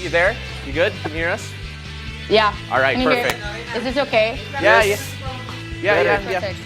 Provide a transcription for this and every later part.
You there? You good? Can you hear us? Yeah. All right, Can you hear- perfect. Is this okay? Yeah, Yes. yeah. Perfect.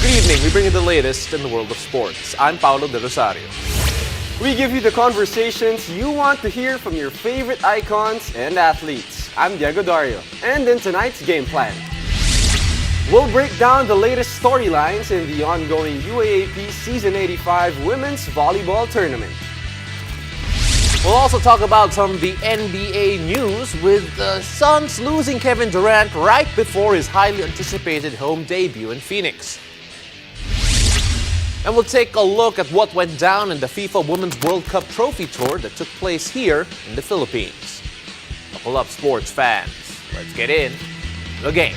Good evening. We bring you the latest in the world of sports. I'm Paolo De Rosario. We give you the conversations you want to hear from your favorite icons and athletes. I'm Diego Dario. And in tonight's game plan, we'll break down the latest storylines in the ongoing UAAP Season 85 Women's Volleyball Tournament. We'll also talk about some of the NBA news with the Suns losing Kevin Durant right before his highly anticipated home debut in Phoenix. And we'll take a look at what went down in the FIFA Women's World Cup Trophy Tour that took place here in the Philippines. Buckle up, sports fans. Let's get in the game.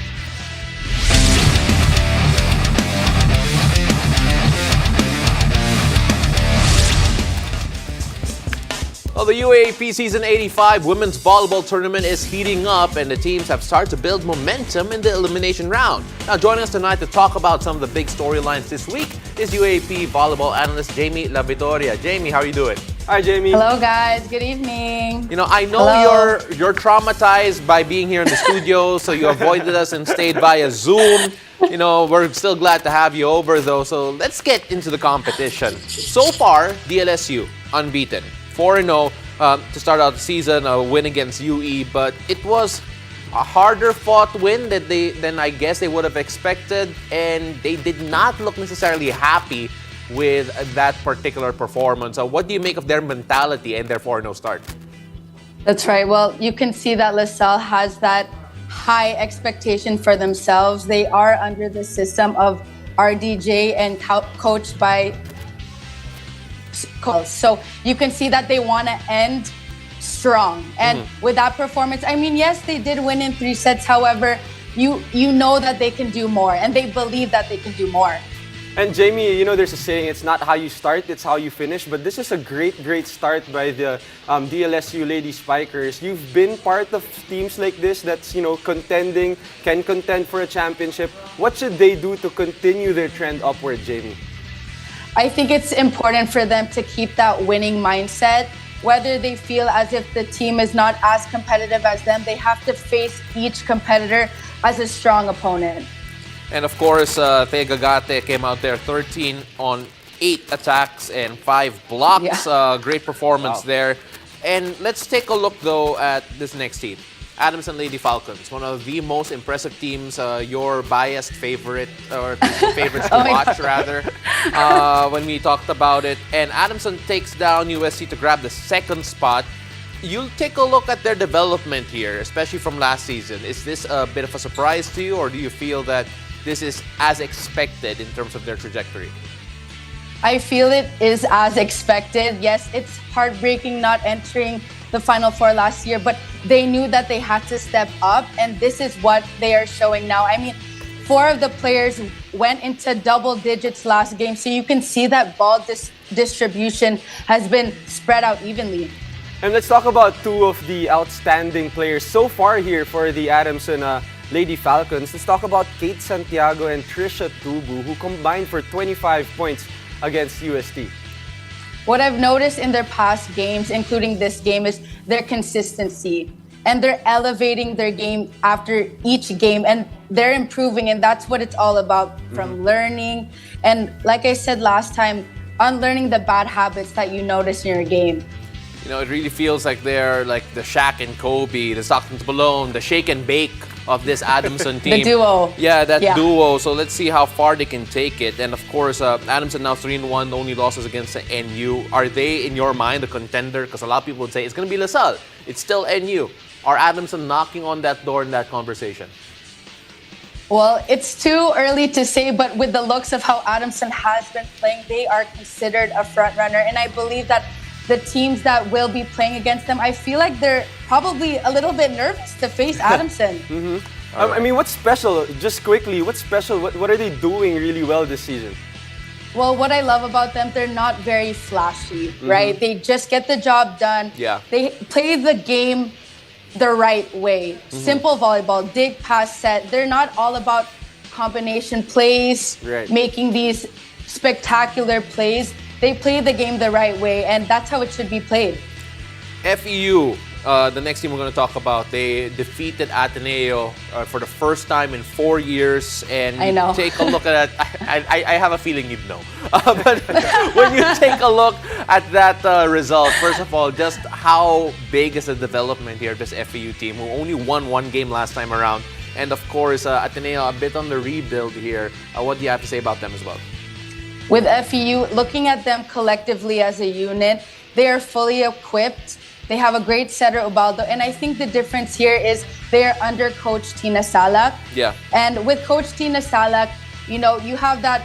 Well, the UAAP Season 85 Women's Volleyball Tournament is heating up and the teams have started to build momentum in the elimination round. Now, joining us tonight to talk about some of the big storylines this week is UAAP volleyball analyst Jamie La Vitoria. Jamie, how are you doing? Hi, Jamie. Hello, guys. Good evening. You know, I know Hello. you're traumatized by being here in the studio, so you avoided us and stayed via Zoom. You know, we're still glad to have you over, though. So let's get into the competition. So far, DLSU unbeaten. 4-0 to start out the season, a win against UE, but it was a harder fought win than I guess they would have expected, and they did not look necessarily happy with that particular performance. So what do you make of their mentality and their 4-0 start? That's right. Well, you can see that LaSalle has that high expectation for themselves. They are under the system of RDJ and coached by Coach. So you can see that they want to end strong. And with that performance, I mean, yes, they did win in 3 sets. However, you know that they can do more, and they believe that they can do more. And Jamie, you know, there's a saying, it's not how you start, it's how you finish. But this is a great start by the DLSU Lady Spikers. You've been part of teams like this that's, you know, can contend for a championship. What should they do to continue their trend upward, Jamie? I think it's important for them to keep that winning mindset. Whether they feel as if the team is not as competitive as them, they have to face each competitor as a strong opponent. And of course, Thea Gagate came out there 13 on 8 attacks and 5 blocks. Yeah. Great performance there. And let's take a look, though, at this next team. Adamson Lady Falcons, one of the most impressive teams, your biased favorite, or favorites to watch, rather, when we talked about it. And Adamson takes down USC to grab the 2nd spot. You'll take a look at their development here, especially from last season. Is this a bit of a surprise to you, or do you feel that this is as expected in terms of their trajectory? I feel it is as expected. Yes, it's heartbreaking not entering the Final Four last year, but they knew that they had to step up, and this is what they are showing now. I mean, 4 of the players went into double digits last game, so you can see that ball distribution has been spread out evenly. And let's talk about 2 of the outstanding players so far here for the Adamson Lady Falcons. Let's talk about Kate Santiago and Trisha Tubu, who combined for 25 points against UST. What I've noticed in their past games, including this game, is their consistency. And they're elevating their game after each game, and they're improving, and that's what it's all about, from learning. And like I said last time, unlearning the bad habits that you notice in your game. It really feels like they're like the Shaq and Kobe, the Stockton Malone, the shake and bake of this Adamson team. The duo. Yeah, that Yeah. duo. So let's see how far they can take it. And of course, Adamson now 3-1, the only losses against the NU. Are they, in your mind, a contender? Because a lot of people would say it's going to be LaSalle. It's still NU. Are Adamson knocking on that door in that conversation? Well, it's too early to say, but with the looks of how Adamson has been playing, they are considered a front runner. And I believe that the teams that will be playing against them, I feel like they're probably a little bit nervous to face Adamson. I mean, what's special? Just quickly, what's special? What are they doing really well this season? Well, what I love about them, they're not very flashy, right? They just get the job done. Yeah. They play the game the right way. Simple volleyball, dig, pass, set. They're not all about combination plays, Right. making these spectacular plays. They play the game the right way, and that's how it should be played. FEU, the next team we're going to talk about, they defeated Ateneo for the first time in 4 years. And I know. take a look at that. I have a feeling you'd know. But when you take a look at that result, first of all, just how big is the development here, this FEU team, who only won one game last time around. And of course, Ateneo a bit on the rebuild here. What do you have to say about them as well? With FEU, looking at them collectively as a unit, they are fully equipped. They have a great setter, Ubaldo. And I think the difference here is they're under Coach Tina Salak. Yeah. And with Coach Tina Salak, you have that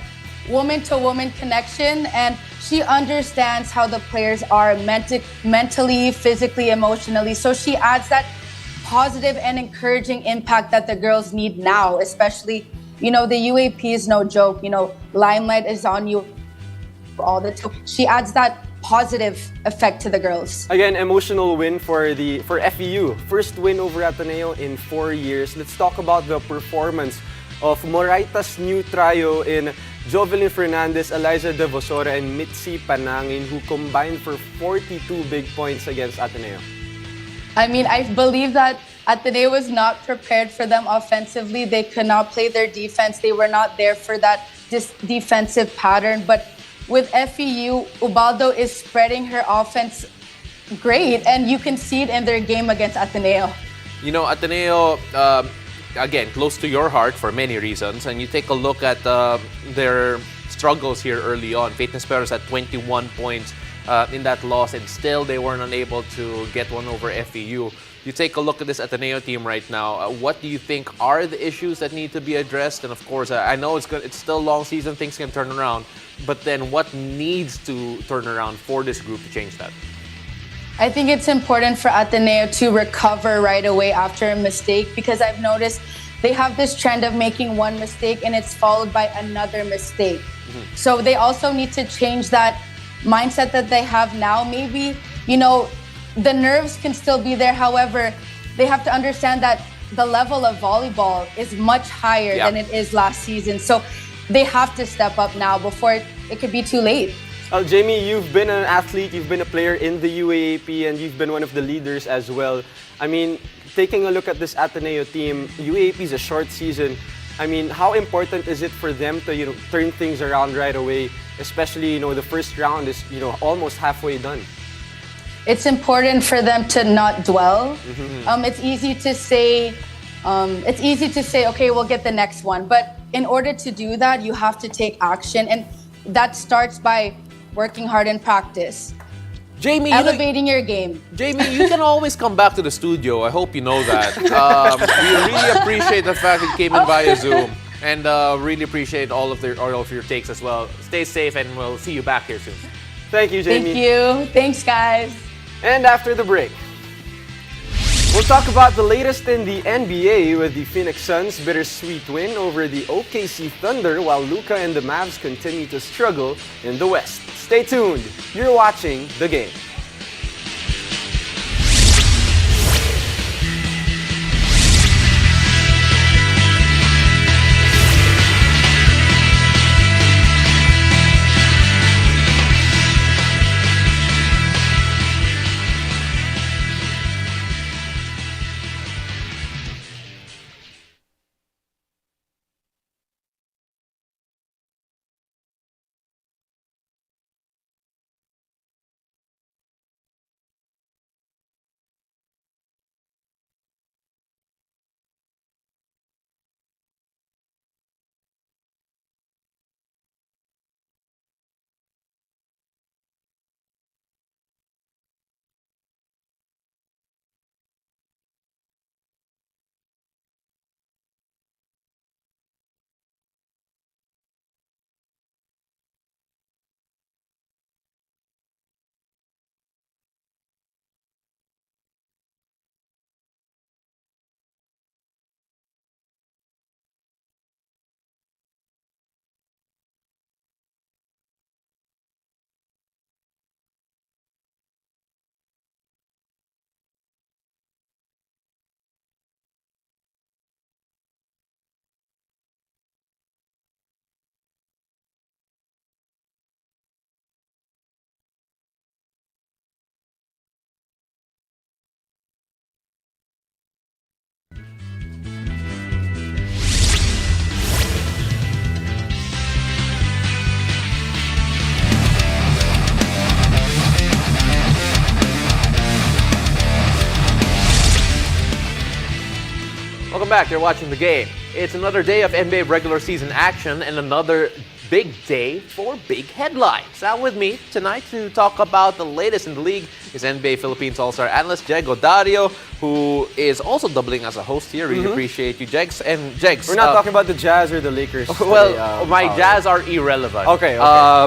woman-to-woman connection, and she understands how the players are mentally, physically, emotionally. So she adds that positive and encouraging impact that the girls need now, especially, the UAP is no joke. Limelight is on you all the time. She adds that positive effect to the girls. Again, emotional win for FEU. First win over Ateneo in 4 years. Let's talk about the performance of Moraita's new trio in Jovelyn Fernandez, Eliza De Vosora, and Mitzi Panangin, who combined for 42 big points against Ateneo. I mean, I believe that Ateneo was not prepared for them offensively. They could not play their defense. They were not there for that defensive pattern. But with FEU, Ubaldo is spreading her offense great, and you can see it in their game against Ateneo. Ateneo, again, close to your heart for many reasons. And you take a look at their struggles here early on. Faith Nesperos at 21 points in that loss, and still they weren't unable to get one over FEU. You take a look at this Ateneo team right now. What do you think are the issues that need to be addressed? And of course, I know it's still a long season, things can turn around. But then what needs to turn around for this group to change that? I think it's important for Ateneo to recover right away after a mistake, because I've noticed they have this trend of making one mistake and it's followed by another mistake. So they also need to change that mindset that they have now. Maybe, the nerves can still be there. However, they have to understand that the level of volleyball is much higher than it is last season. So they have to step up now before it could be too late. Jamie, you've been an athlete, you've been a player in the UAAP, and you've been one of the leaders as well. I mean, taking a look at this Ateneo team, UAAP is a short season. I mean, how important is it for them to, turn things around right away? Especially, the first round is, almost halfway done. It's important for them to not dwell. It's easy to say, okay, we'll get the next one. But in order to do that, you have to take action. And that starts by working hard in practice. Jamie, elevating your game. Jamie, you can always come back to the studio. I hope you know that. We really appreciate the fact that you came in via Zoom. And really appreciate all of your takes as well. Stay safe, and we'll see you back here soon. Thank you, Jamie. Thank you. Thanks, guys. And after the break, we'll talk about the latest in the NBA with the Phoenix Suns' bittersweet win over the OKC Thunder, while Luka and the Mavs continue to struggle in the West. Stay tuned. You're watching The Game. Welcome back. You're watching the game. It's another day of NBA regular season action and another big day for big headlines. Now with me tonight to talk about the latest in the league is NBA Philippines All-Star analyst Diego Dario, who is also doubling as a host here. Really appreciate you, Jegs. And Jegs, we're not talking about the Jazz or the Lakers. Well, my Jazz are irrelevant. Okay.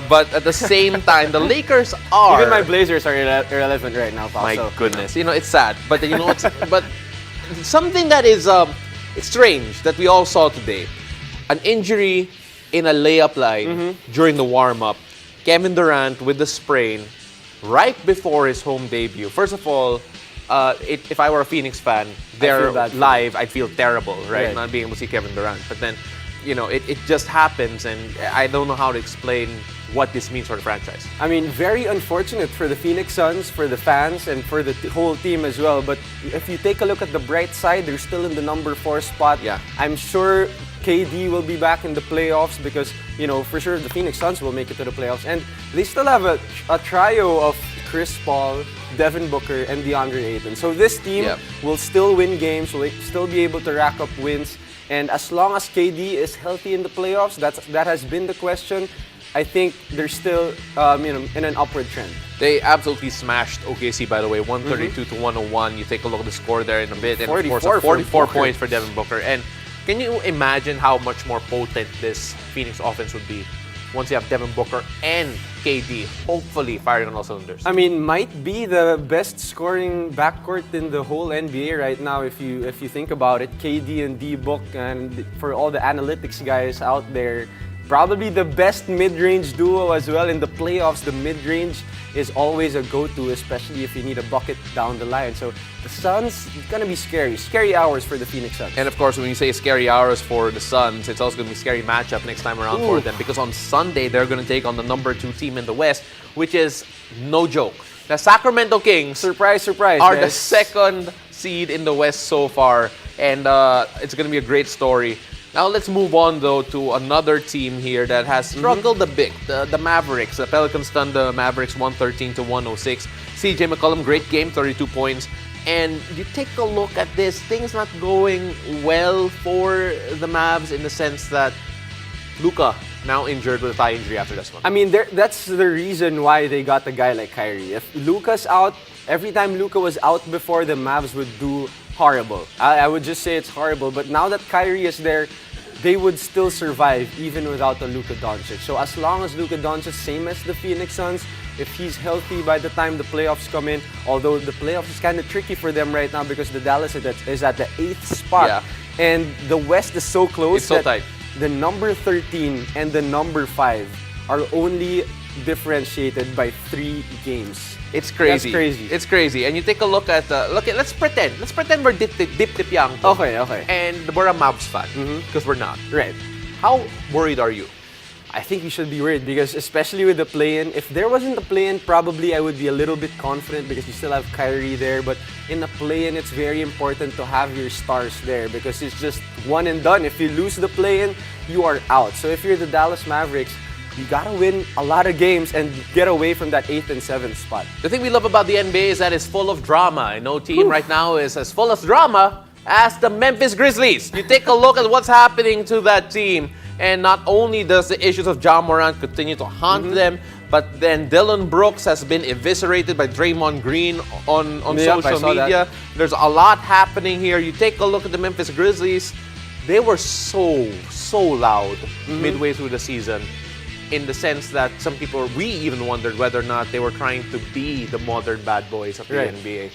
But at the same time, the Lakers are. Even my Blazers are irrelevant right now, Pao. My goodness, it's sad. But but something that is it's strange that we all saw today, an injury in a layup line during the warm-up. Kevin Durant with the sprain right before his home debut. First of all, if I were a Phoenix fan, they're live, I'd feel terrible, right? Not being able to see Kevin Durant. But then, it just happens, and I don't know how to explain what this means for the franchise. I mean, very unfortunate for the Phoenix Suns, for the fans, and for the whole team as well. But if you take a look at the bright side, they're still in the number 4 spot. Yeah. I'm sure KD will be back in the playoffs because, for sure the Phoenix Suns will make it to the playoffs. And they still have a trio of Chris Paul, Devin Booker, and DeAndre Ayton. So this team will still win games, will still be able to rack up wins. And as long as KD is healthy in the playoffs, that has been the question. I think they're still in an upward trend. They absolutely smashed OKC, by the way, 132 to 101. You take a look at the score there in a bit. And 44 points for Devin Booker. And can you imagine how much more potent this Phoenix offense would be once you have Devin Booker and KD hopefully firing on all cylinders? I mean, might be the best scoring backcourt in the whole NBA right now if you think about it. KD and D-Book, and for all the analytics guys out there, probably the best mid-range duo as well in the playoffs. The mid-range is always a go-to, especially if you need a bucket down the line. So the Suns, it's gonna be scary hours for the Phoenix Suns. And of course, when you say scary hours for the Suns, it's also gonna be a scary matchup next time around for them, because on Sunday they're gonna take on the number 2 team in the West, which is no joke. The Sacramento Kings, surprise, are the second seed in the West so far, and it's gonna be a great story. Now let's move on though to another team here that has struggled a bit. The Mavericks. The Pelicans stunned the Mavericks 113 to 106. CJ McCollum, great game, 32 points. And you take a look at this, things not going well for the Mavs in the sense that Luka now injured with a thigh injury after this one. I mean, that's the reason why they got a guy like Kyrie. If Luka's out, every time Luka was out before, the Mavs would do horrible. I would just say it's horrible. But now that Kyrie is there, they would still survive even without a Luka Doncic. So as long as Luka Doncic, same as the Phoenix Suns, if he's healthy by the time the playoffs come in, although the playoffs is kind of tricky for them right now because the Dallas is at the 8th spot. And the West is so close. It's so tight. The number 13 and the number 5 are only differentiated by 3 games. It's crazy. That's crazy. It's crazy. And you take a look at let's pretend we're Dip Yang. Okay. And we're a Mavs fan because we're not. Right. How worried are you? I think you should be worried because especially with the play-in, if there wasn't a play-in, probably I would be a little bit confident because you still have Kyrie there. But in the play-in, it's very important to have your stars there because it's just one and done. If you lose the play-in, you are out. So if you're the Dallas Mavericks, you gotta win a lot of games and get away from that 8th and 7th spot. The thing we love about the NBA is that it's full of drama. No team right now is as full of drama as the Memphis Grizzlies. You take a look at what's happening to that team, and not only does the issues of Ja Morant continue to haunt them, but then Dillon Brooks has been eviscerated by Draymond Green on social media. There's a lot happening here. You take a look at the Memphis Grizzlies. They were so loud midway through the season, in the sense that we even wondered whether or not they were trying to be the modern bad boys of the NBA.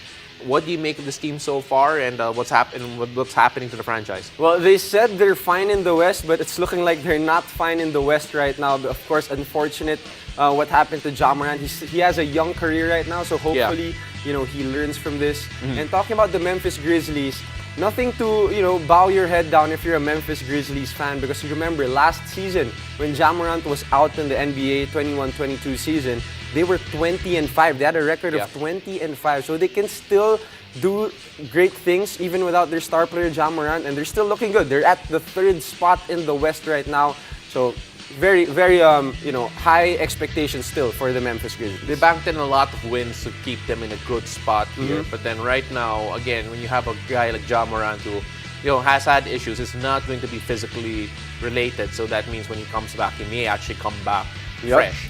What do you make of this team so far, and what's happening to the franchise? Well, they said they're fine in the West, but it's looking like they're not fine in the West right now. But of course, unfortunate what happened to Ja Morant. He has a young career right now, so hopefully, he learns from this. And talking about the Memphis Grizzlies, nothing to, bow your head down if you're a Memphis Grizzlies fan, because you remember last season when Ja Morant was out in the NBA 21-22 season, they were 20-5. They had a record of 20-5. So they can still do great things even without their star player Ja Morant, and they're still looking good. They're at the 3rd spot in the West right now. So very, very, high expectations still for the Memphis Grizzlies. They banked in a lot of wins to keep them in a good spot here. But then right now, again, when you have a guy like Ja Morant who has had issues, is not going to be physically related. So that means when he comes back, he may actually come back fresh.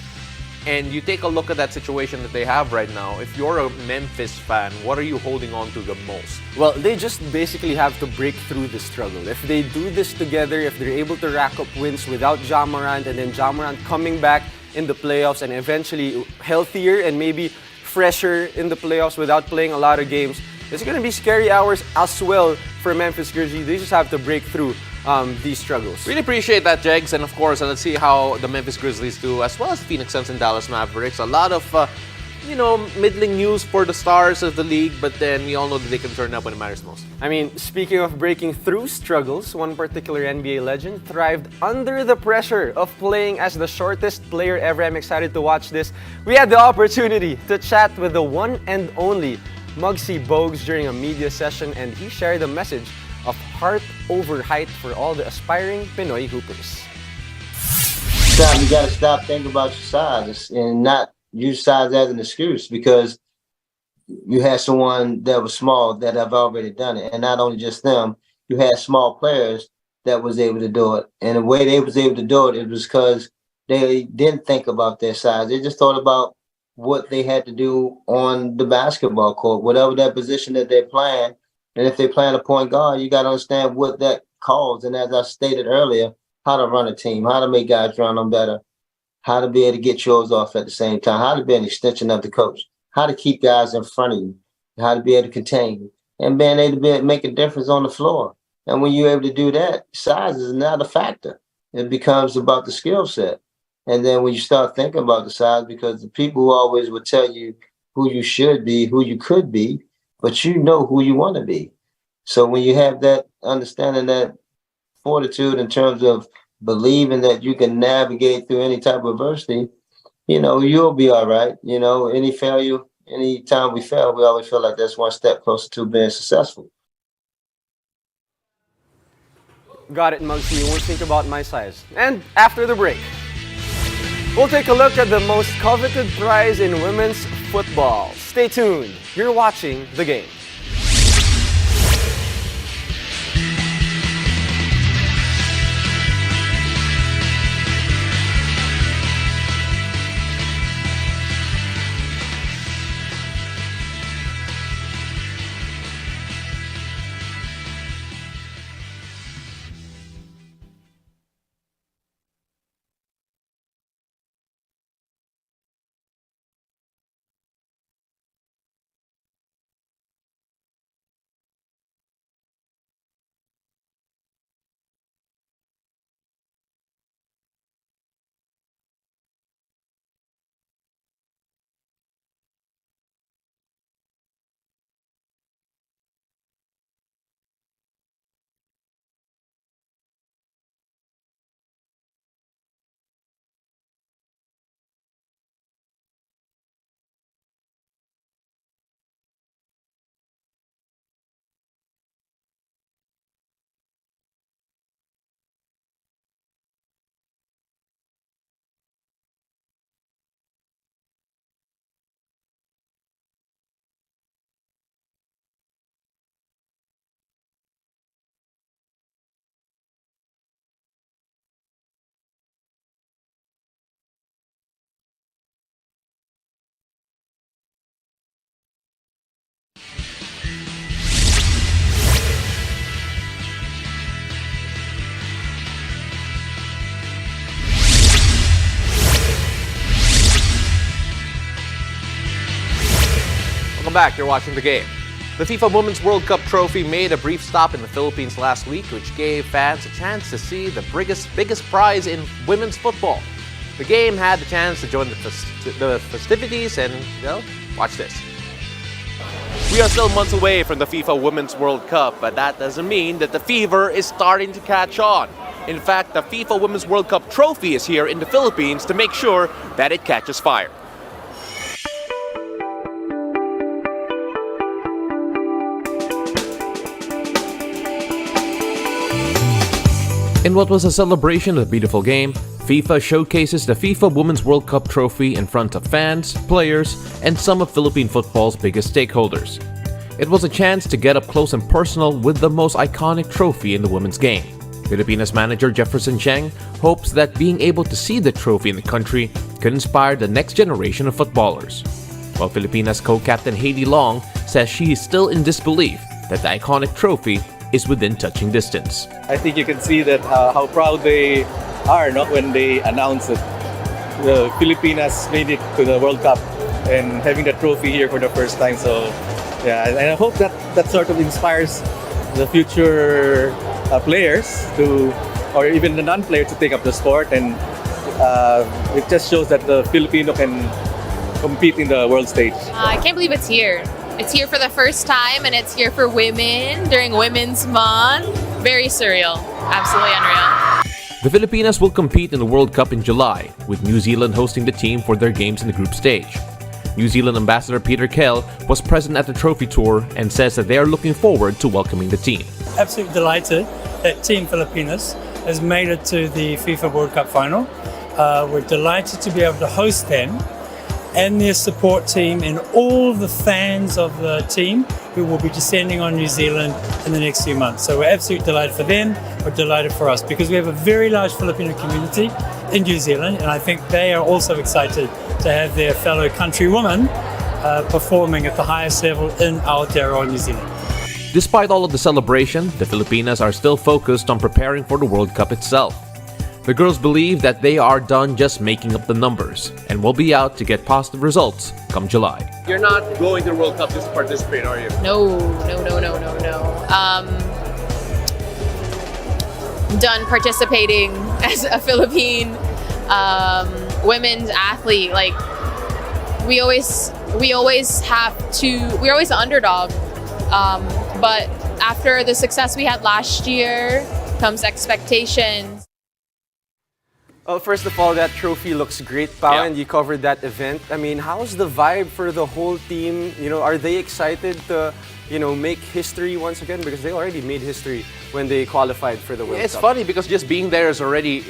And you take a look at that situation that they have right now. If you're a Memphis fan, what are you holding on to the most? Well, they just basically have to break through the struggle. If they do this together, if they're able to rack up wins without Ja Morant, and then Ja Morant coming back in the playoffs and eventually healthier and maybe fresher in the playoffs without playing a lot of games, it's going to be scary hours as well for Memphis Grizzlies. They just have to break through these struggles. Really appreciate that, Jegs. And of course, let's see how the Memphis Grizzlies do, as well as the Phoenix Suns and Dallas Mavericks. A lot of, middling news for the stars of the league, but then we all know that they can turn up when it matters most. I mean, speaking of breaking through struggles, one particular NBA legend thrived under the pressure of playing as the shortest player ever. I'm excited to watch this. We had the opportunity to chat with the one and only Muggsy Bogues during a media session, and he shared a message of heart over height for all the aspiring Pinoy hoopers. Sam, you got to stop thinking about your size and not use size as an excuse, because you had someone that was small that have already done it. And not only just them, you had small players that was able to do it. And the way they was able to do it, it was because they didn't think about their size. They just thought about what they had to do on the basketball court, whatever that position that they're playing. And if they're playing a point guard, you got to understand what that calls. And as I stated earlier, how to run a team, how to make guys run them better, how to be able to get yours off at the same time, how to be an extension of the coach, how to keep guys in front of you, how to be able to contain, and being able to make a difference on the floor. And when you're able to do that, size is not a factor. It becomes about the skill set. And then when you start thinking about the size, because the people who always would tell you who you should be, who you could be, but you know who you want to be. So when you have that understanding, that fortitude in terms of believing that you can navigate through any type of adversity, you'll be all right. Any failure, any time we fail, we always feel like that's one step closer to being successful. Got it, Muggsy. You won't think about my size. And after the break, we'll take a look at the most coveted prize in women's football. Stay tuned. You're watching The Game. Welcome back. You're watching The Game. The FIFA Women's World Cup trophy made a brief stop in the Philippines last week, which gave fans a chance to see the biggest prize in women's football. The game had the chance to join the festivities and, watch this. We are still months away from the FIFA Women's World Cup, but that doesn't mean that the fever is starting to catch on. In fact, the FIFA Women's World Cup trophy is here in the Philippines to make sure that it catches fire. In what was a celebration of a beautiful game, FIFA showcases the FIFA Women's World Cup trophy in front of fans, players, and some of Philippine football's biggest stakeholders. It was a chance to get up close and personal with the most iconic trophy in the women's game. Filipinas manager Jefferson Cheng hopes that being able to see the trophy in the country could inspire the next generation of footballers. While Filipinas co-captain Hailey Long says she is still in disbelief that the iconic trophy is within touching distance. I think you can see that how proud they are, no, when they announce that the Filipinas made it to the World Cup and having the trophy here for the first time. So yeah, and I hope that sort of inspires the future players to, or even the non-players, to take up the sport, and it just shows that the Filipino can compete in the world stage. I can't believe it's here. It's here for the first time, and it's here for women during Women's Month. Very surreal. Absolutely unreal. The Filipinas will compete in the World Cup in July, with New Zealand hosting the team for their games in the group stage. New Zealand ambassador Peter Kell was present at the trophy tour and says that they are looking forward to welcoming the team. Absolutely delighted that Team Filipinas has made it to the FIFA World Cup final. We're delighted to be able to host them and their support team and all the fans of the team who will be descending on New Zealand in the next few months. So we're absolutely delighted for them, we're delighted for us, because we have a very large Filipino community in New Zealand, and I think they are also excited to have their fellow countrywomen performing at the highest level in Aotearoa, New Zealand. Despite all of the celebration, the Filipinas are still focused on preparing for the World Cup itself. The girls believe that they are done just making up the numbers and will be out to get positive results come July. You're not going to the World Cup just to participate, are you? No. Done participating as a Philippine women's athlete. Like we're always the underdog. But after the success we had last year comes expectations. Well, first of all, that trophy looks great, Pao, Yeah. and you covered that event. I mean, how's the vibe for the whole team? You know, are they excited to, make history once again? Because they already made history when they qualified for the World It's Cup. funny because just being there is already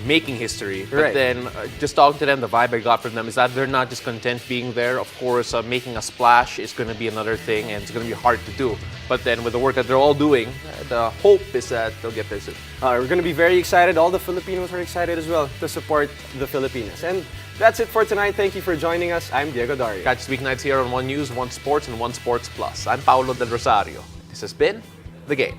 making history. But Right. then just talking to them, the vibe I got from them is that they're not just content being there. Of course, making a splash is going to be another thing, and it's going to be hard to do. But then with the work that they're all doing, the hope is that they'll get there soon. We're going to be very excited. All the Filipinos are excited as well to support the Filipinas. And that's it for tonight. Thank you for joining us. I'm Diego Dario. Catch us weeknights here on One News, One Sports, and One Sports Plus. I'm Paulo Del Rosario. This has been The Game.